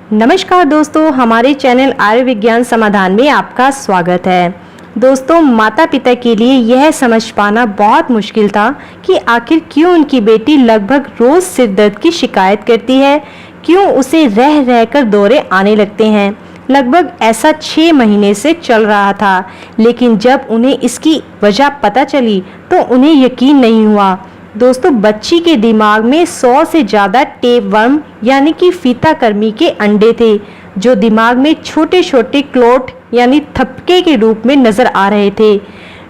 नमस्कार दोस्तों, हमारे चैनल आयुर्विज्ञान समाधान में आपका स्वागत है। दोस्तों, माता पिता के लिए यह समझ पाना बहुत मुश्किल था कि आखिर क्यों उनकी बेटी लगभग रोज सिर दर्द की शिकायत करती है, क्यों उसे रह रहकर दौरे आने लगते हैं। लगभग ऐसा 6 महीने से चल रहा था, लेकिन जब उन्हें इसकी वजह पता चली तो उन्हें यकीन नहीं हुआ। दोस्तों, बच्ची के दिमाग में 100 से ज़्यादा टेपवर्म यानी कि फीताकृमि के अंडे थे, जो दिमाग में छोटे छोटे क्लोट यानी थपके के रूप में नजर आ रहे थे।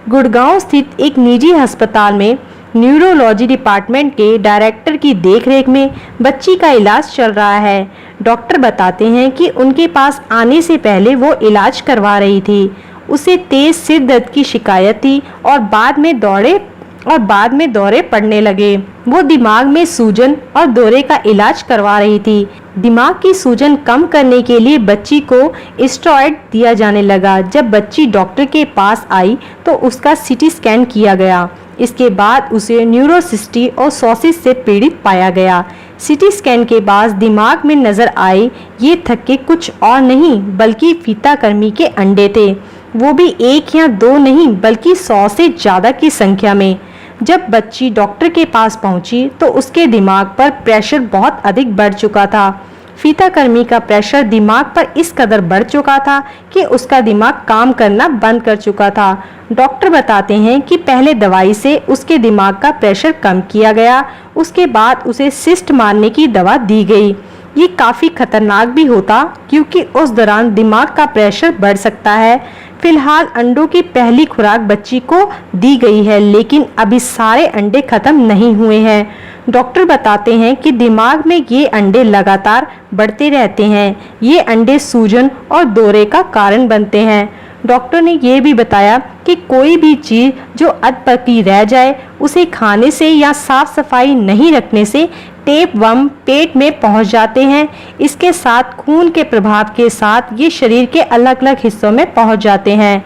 गुड़गांव स्थित एक निजी अस्पताल में न्यूरोलॉजी डिपार्टमेंट के डायरेक्टर की देखरेख में बच्ची का इलाज चल रहा है। डॉक्टर बताते हैं कि उनके पास आने से पहले वो इलाज करवा रही थी। उसे तेज सिर दर्द की शिकायत थी और बाद में दौरे पड़ने लगे। वो दिमाग में सूजन और दौरे का इलाज करवा रही थी। दिमाग की सूजन कम करने के लिए बच्ची को स्टेरॉइड दिया जाने लगा। जब बच्ची डॉक्टर के पास आई तो उसका सीटी स्कैन किया गया। इसके बाद उसे न्यूरोसिस्टिओसोसिस से पीड़ित पाया गया। सीटी स्कैन के बाद दिमाग में नजर आए ये थक्के कुछ और नहीं बल्कि फीताकृमि के अंडे थे। वो भी 1 या 2 नहीं बल्कि 100 से ज़्यादा की संख्या में। जब बच्ची डॉक्टर के पास पहुंची तो उसके दिमाग पर प्रेशर बहुत अधिक बढ़ चुका था। फीताकृमि का प्रेशर दिमाग पर इस कदर बढ़ चुका था कि उसका दिमाग काम करना बंद कर चुका था। डॉक्टर बताते हैं कि पहले दवाई से उसके दिमाग का प्रेशर कम किया गया, उसके बाद उसे सिस्ट मारने की दवा दी गई। ये काफ़ी खतरनाक भी होता क्योंकि उस दौरान दिमाग का प्रेशर बढ़ सकता है। फिलहाल अंडों की पहली खुराक बच्ची को दी गई है, लेकिन अभी सारे अंडे खत्म नहीं हुए हैं। डॉक्टर बताते हैं कि दिमाग में ये अंडे लगातार बढ़ते रहते हैं। ये अंडे सूजन और दौरे का कारण बनते हैं। डॉक्टर ने ये भी बताया कि कोई भी चीज़ जो अधपकी रह जाए उसे खाने से या साफ सफाई नहीं रखने से टेपवर्म पेट में पहुंच जाते हैं। इसके साथ खून के प्रभाव के साथ ये शरीर के अलग अलग हिस्सों में पहुंच जाते हैं।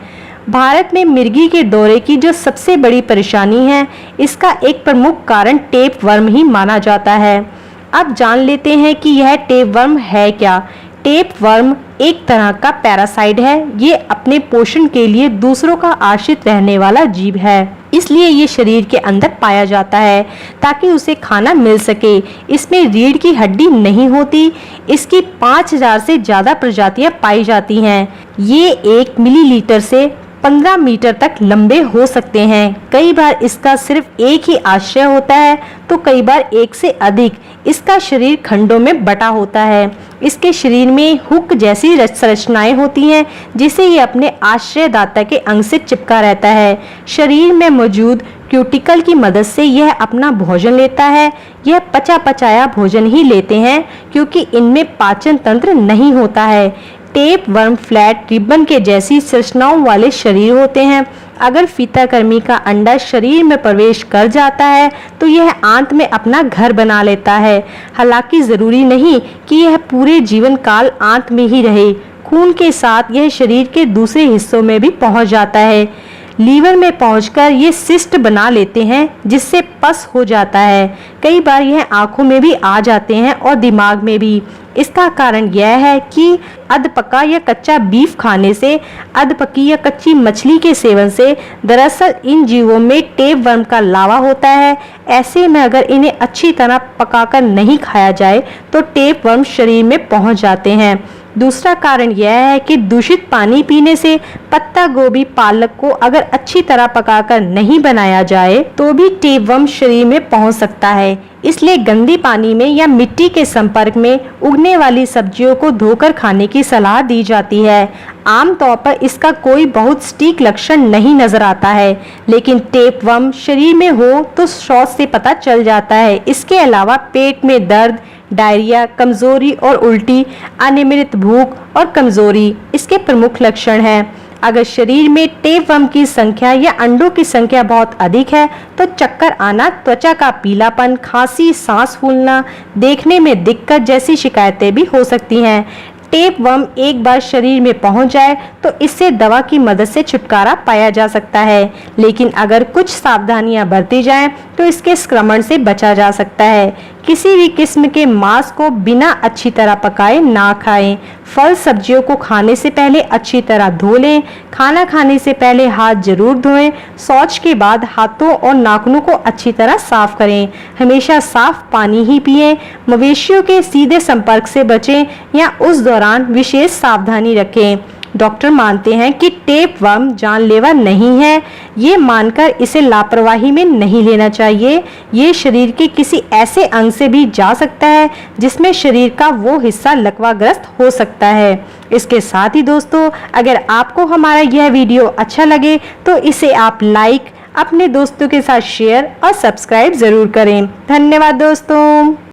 भारत में मिर्गी के दौरे की जो सबसे बड़ी परेशानी है, इसका एक प्रमुख कारण टेपवर्म ही माना जाता है। अब जान लेते हैं कि यह टेपवर्म है क्या। टेपवर्म एक तरह का पैरासाइट है। ये अपने पोषण के लिए दूसरों का आश्रित रहने वाला जीव है, इसलिए ये शरीर के अंदर पाया जाता है ताकि उसे खाना मिल सके। इसमें रीढ़ की हड्डी नहीं होती। इसकी 5000 से ज़्यादा प्रजातियां पाई जाती हैं। ये 1 मिलीलीटर से 15 मीटर तक लंबे हो सकते हैं। कई बार इसका सिर्फ एक ही आश्रय होता है तो कई बार एक से अधिक। इसका शरीर खंडों में बटा होता है। इसके शरीर में हुक जैसी संरचनाएं होती हैं जिसे ये अपने आश्रयदाता के अंग से चिपका रहता है। शरीर में मौजूद क्यूटिकल की मदद से यह अपना भोजन लेता है। यह पचा पचाया भोजन ही लेते हैं क्योंकि इनमें पाचन तंत्र नहीं होता है। टेपवर्म फ्लैट रिबन के जैसी संरचनाओं वाले शरीर होते हैं। अगर फीताकृमि का अंडा शरीर में प्रवेश कर जाता है तो यह आंत में अपना घर बना लेता है। हालांकि जरूरी नहीं कि यह पूरे जीवन काल आंत में ही रहे। खून के साथ यह शरीर के दूसरे हिस्सों में भी पहुंच जाता है। लीवर में पहुंचकर ये सिस्ट बना लेते हैं जिससे पस हो जाता है। कई बार यह आंखों में भी आ जाते हैं और दिमाग में भी। इसका कारण यह है कि अधपका या कच्चा बीफ खाने से, अधपकी या कच्ची मछली के सेवन से दरअसल इन जीवों में टेपवर्म का लावा होता है। ऐसे में अगर इन्हें अच्छी तरह पकाकर नहीं खाया जाए तो टेपवर्म शरीर में पहुंच जाते हैं। दूसरा कारण यह है कि दूषित पानी पीने से पत्ता गोभी पालक को अगर अच्छी तरह पकाकर नहीं बनाया जाए तो भी टेपवर्म शरीर में पहुंच सकता है। इसलिए गंदे पानी में या मिट्टी के संपर्क में उगने वाली सब्जियों को धोकर खाने की सलाह दी जाती है। आमतौर पर इसका कोई बहुत सटीक लक्षण नहीं नजर आता है, लेकिन टेपवर्म शरीर में हो तो शौच से पता चल जाता है। इसके अलावा पेट में दर्द, डायरिया, कमजोरी और उल्टी, अनियमित भूख और कमजोरी इसके प्रमुख लक्षण हैं। अगर शरीर में टेपवर्म की संख्या या अंडों की संख्या बहुत अधिक है तो चक्कर आना, त्वचा का पीलापन, खांसी, सांस फूलना, देखने में दिक्कत जैसी शिकायतें भी हो सकती हैं। टेपवर्म एक बार शरीर में पहुंच जाए तो इससे दवा की मदद से छुटकारा पाया जा सकता है, लेकिन अगर कुछ सावधानियां बरती जाएं तो इसके संक्रमण से बचा जा सकता है। किसी भी किस्म के मांस को बिना अच्छी तरह पकाए ना खाएं। फल सब्जियों को खाने से पहले अच्छी तरह धो लें। खाना खाने से पहले हाथ जरूर धोएं। शौच के बाद हाथों और नाखूनों को अच्छी तरह साफ करें। हमेशा साफ पानी ही पिएं। मवेशियों के सीधे संपर्क से बचें या उस दौरान विशेष सावधानी रखें। डॉक्टर मानते हैं कि टेपवर्म जानलेवा नहीं है। ये मानकर इसे लापरवाही में नहीं लेना चाहिए। ये शरीर के किसी ऐसे अंग से भी जा सकता है जिसमें शरीर का वो हिस्सा लकवाग्रस्त हो सकता है। इसके साथ ही दोस्तों, अगर आपको हमारा यह वीडियो अच्छा लगे तो इसे आप लाइक, अपने दोस्तों के साथ शेयर और सब्सक्राइब जरूर करें। धन्यवाद दोस्तों।